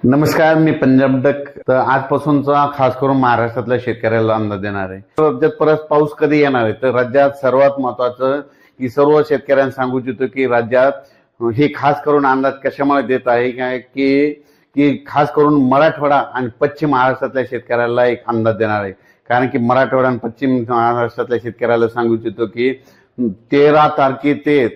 नमस्कार, मी पंजाब डक. तर आजपासूनचा खास करून महाराष्ट्रातल्या शेतकऱ्याला अंदाज देणार आहे. राज्यात परत पाऊस कधी येणार आहे, तर राज्यात सर्वात महत्वाचं की सर्व शेतकऱ्यांना सांगू इच्छितो की राज्यात हे खास करून अंदाज कशामुळे देत आहे की की खास करून मराठवाडा आणि पश्चिम महाराष्ट्रातल्या शेतकऱ्याला एक अंदाज देणार आहे. कारण की मराठवाडा आणि पश्चिम महाराष्ट्रातल्या शेतकऱ्याला सांगू इच्छितो की 13 तारखे ते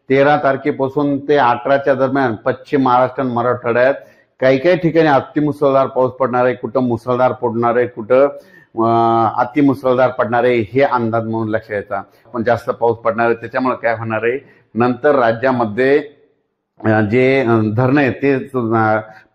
13 तारखेपासून ते 18च्या दरम्यान पश्चिम महाराष्ट्र आणि मराठवाड्यात काही काही ठिकाणी अतिमुसळधार पाऊस पडणार आहे, कुठं मुसळधार पडणार आहे, कुठं अतिमुसळधार पडणार आहे, हे अंदाज म्हणून लक्षात घ्यायचा. पण जास्त पाऊस पडणार आहे, त्याच्यामुळे काय होणार आहे, नंतर राज्यामध्ये जे धरणं आहेत ते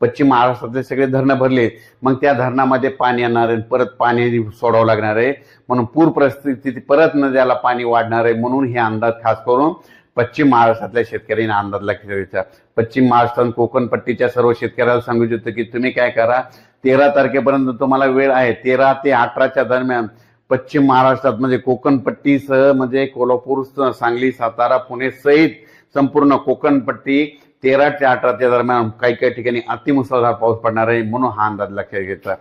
पश्चिम महाराष्ट्रातले सगळे धरणं भरले, मग त्या धरणामध्ये पाणी येणार आहे, परत पाणी सोडावं लागणार आहे. म्हणून पूर परिस्थिती परत नद्याला पाणी वाढणार आहे. म्हणून हे अंदाज खास करून पश्चिम महाराष्ट्रातल्या शेतकऱ्यांना अंदाज लक्षात घ्यायचा. पश्चिम महाराष्ट्र कोकण पट्टीच्या सर्व शेतकऱ्याला सांगू इच्छितो की तुम्ही काय करा, 13 तारखेपर्यंत तुम्हाला वेळ आहे. 13 ते 18च्या दरम्यान पश्चिम महाराष्ट्रात म्हणजे कोकण पट्टीसह म्हणजे कोल्हापूर, सांगली, सातारा, पुणे सहित संपूर्ण कोकण पट्टी 13 ते 18च्या दरम्यान काही काही ठिकाणी अतिमुसळधार पाऊस पडणार आहे. म्हणून हा अंदाज लक्षात घ्यायचा.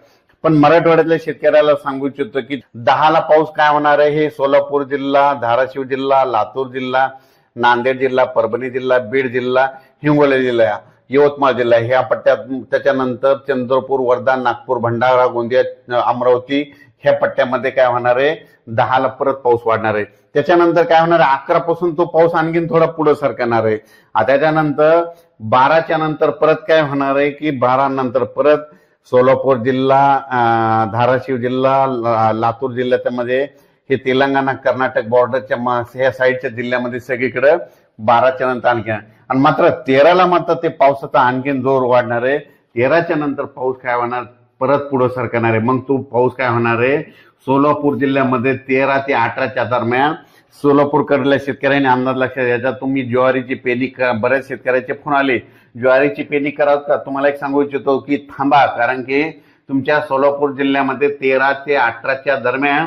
पण मराठवाड्यातल्या शेतकऱ्याला सांगू इच्छितो की 10ला पाऊस काय होणार आहे, हे सोलापूर जिल्हा, धाराशिव जिल्हा, लातूर जिल्हा, नांदेड जिल्हा, परभणी जिल्हा, बीड जिल्हा, हिंगोली जिल्हा, यवतमाळ जिल्हा ह्या पट्ट्यात, त्याच्यानंतर चंद्रपूर, वर्धा, नागपूर, भंडारा, गोंदिया, अमरावती ह्या पट्ट्यामध्ये काय होणार आहे, 10ला परत पाऊस वाढणार आहे. त्याच्यानंतर काय होणार आहे, 11 पासून तो पाऊस आणखीन थोडा पुढे सरकणार आहे. त्याच्यानंतर 12च्या नंतर परत काय होणार आहे की 12 नंतर परत सोलापूर जिल्हा, धाराशिव जिल्हा, लातूर जिल्ह्याच्या मध्ये हे तेलंगणा कर्नाटक बॉर्डरच्या ह्या साईडच्या जिल्ह्यामध्ये सगळीकडे 12च्या नंतर आणखी. आणि मात्र 13ला मात्र ते पावसाचा आणखीन जोर वाढणार आहे. 13च्या नंतर पाऊस काय होणार, परत पुढे सरकणार आहे. मग तो पाऊस काय होणार आहे, सोलापूर जिल्ह्यामध्ये 13 ते 18च्या दरम्यान सोलापूरकडल्या शेतकऱ्यांनी अंदाज लक्षात घ्यायचा. तुम्ही ज्वारीची पेरणी, बऱ्याच शेतकऱ्याचे फोन आले, ज्वारीची पेरणी करावं का, तुम्हाला एक सांगू इच्छितो की थांबा, कारण की तुमच्या सोलापूर जिल्ह्यामध्ये 13 ते 18च्या दरम्यान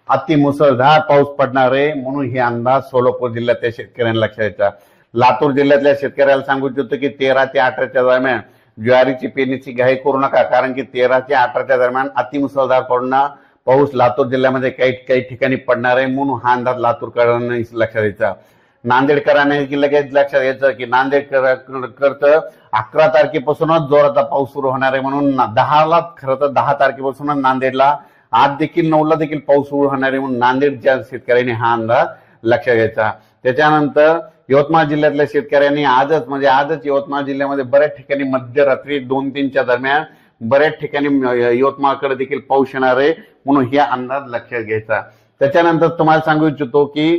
अतिमुसळधार पाऊस पडणार आहे. म्हणून हे अंदाज सोलापूर जिल्ह्यातल्या शेतकऱ्यांना लक्षात घ्यायचा. लातूर जिल्ह्यातल्या शेतकऱ्याला सांगू इच्छितो की 13 ते 18च्या दरम्यान ज्वारीची पेरणीची घाई करू नका, कारण की 13 ते 18च्या दरम्यान अतिमुसळधार पडणार पाऊस लातूर जिल्ह्यामध्ये काही ठिकाणी पडणार आहे. म्हणून हा अंदाज लातूरकरांनी लक्षात घ्यायचा. नांदेडकरांनी लगेच लक्षात घ्यायचं की नांदेडकर 11 तारखेपासूनच जोराचा पाऊस सुरू होणार आहे. म्हणून 10ला खरं तर 10 तारखेपासूनच नांदेडला, आज देखील 9ला देखील पाऊस सुरू होणार आहे. म्हणून नांदेडच्या शेतकऱ्यांनी हा अंदाज लक्षात घ्यायचा. त्याच्यानंतर यवतमाळ जिल्ह्यातल्या शेतकऱ्यांनी आजच यवतमाळ जिल्ह्यामध्ये बऱ्याच ठिकाणी मध्यरात्री 2-3च्या दरम्यान बऱ्याच ठिकाणी यवतमाळकडे देखील पाऊस येणार आहे. म्हणून हे अंदाज लक्षात घ्यायचा. त्याच्यानंतर तुम्हाला सांगू इच्छितो की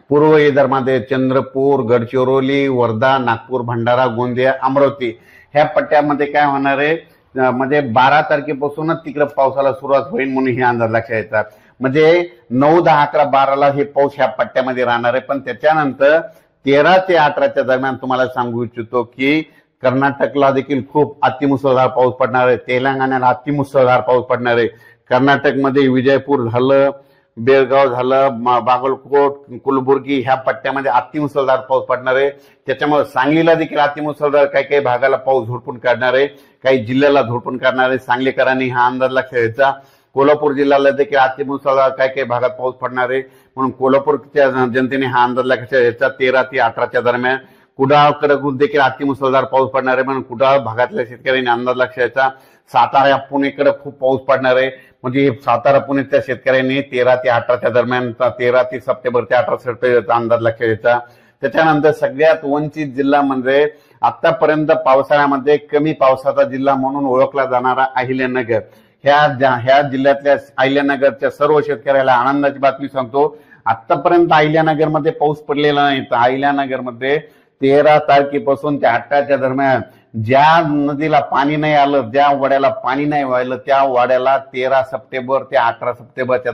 पूर्व विदर्भामध्ये चंद्रपूर, गडचिरोली, वर्धा, नागपूर, भंडारा, गोंदिया, अमरावती ह्या पट्ट्यामध्ये काय होणार आहे, म्हणजे 12 तारखेपासूनच तिकडे पावसाला सुरुवात होईल. म्हणून हे अंदाज लक्षात घ्यायचा. म्हणजे 9, 10, 11, 12ला हे पाऊस ह्या पट्ट्यामध्ये राहणार आहे. पण त्याच्यानंतर 13 ते 18च्या दरम्यान तुम्हाला सांगू इच्छितो की कर्नाटकला देखील खूप अतिमुसळधार पाऊस पडणार आहे. तेलंगणाला अतिमुसळधार पाऊस पडणार आहे. कर्नाटकमध्ये विजयपूर झालं, बेळगाव झालं, बागलकोट, कुलबुर्गी ह्या पट्ट्यामध्ये अतिमुसळधार पाऊस पडणार आहे. त्याच्यामुळे सांगलीला देखील अतिमुसळधार काही काही भागाला पाऊस झोडपून काढणार आहे, काही जिल्ह्याला झोडपून काढणार आहे. सांगलीकरांनी हा अंदाज लक्षात घ्यायचा. कोल्हापूर जिल्ह्याला देखील अतिमुसळधार काही काही भागात पाऊस पडणार आहे. म्हणून कोल्हापूरच्या जनतेने हा अंदाज लक्षात घ्यायचा. 13 ते 18च्या दरम्यान कुडाळकडे देखील अतिमुसळधार पाऊस पडणार आहे. म्हणून कुडाळ भागातल्या शेतकऱ्यांनी अंदाज लक्षात घ्यायचा. सातारा, पुणेकडे खूप पाऊस पडणार आहे. म्हणजे सातारा, पुणेच्या शेतकऱ्यांनी 13 ते 18च्या दरम्यान 13 ते सप्टेंबर ते 18 सप्टेंबरचा अंदाज लक्षात घ्यायचा. त्याच्यानंतर सगळ्यात वंचित जिल्हा म्हणजे आतापर्यंत पावसाळ्यामध्ये कमी पावसाचा जिल्हा म्हणून ओळखला जाणारा अहिल्यानगर. ह्या जिल्ह्यातल्या अहिल्यानगरच्या सर्व शेतकऱ्याला आनंदाची बातमी सांगतो. आतापर्यंत अहिल्यानगरमध्ये पाऊस पडलेला नाही. तर अहिल्यानगरमध्ये 13 तारखेपासून ते 18च्या दरम्यान ज्या नदीला पाणी नाही आलं, ज्या वाड्याला पाणी नाही वाहिलं, त्या वाड्याला 13 सप्टेंबर ते 18 सप्टेंबरच्या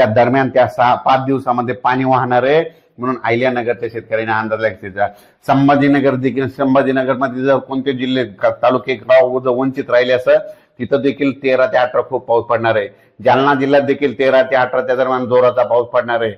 दरम्यान त्या 5 दिवसामध्ये पाणी वाहणार आहे. म्हणून अहिल्यानगरच्या शेतकऱ्यांना अंदाज लागते. संभाजीनगर देखील, संभाजीनगरमध्ये जर कोणते जिल्हे तालुके गाव वंचित राहिले असं तिथं देखील 13 ते 18 खूप पाऊस पडणार आहे. जालना जिल्ह्यात देखील 13 ते 18च्या दरम्यान जोराचा पाऊस पडणार आहे.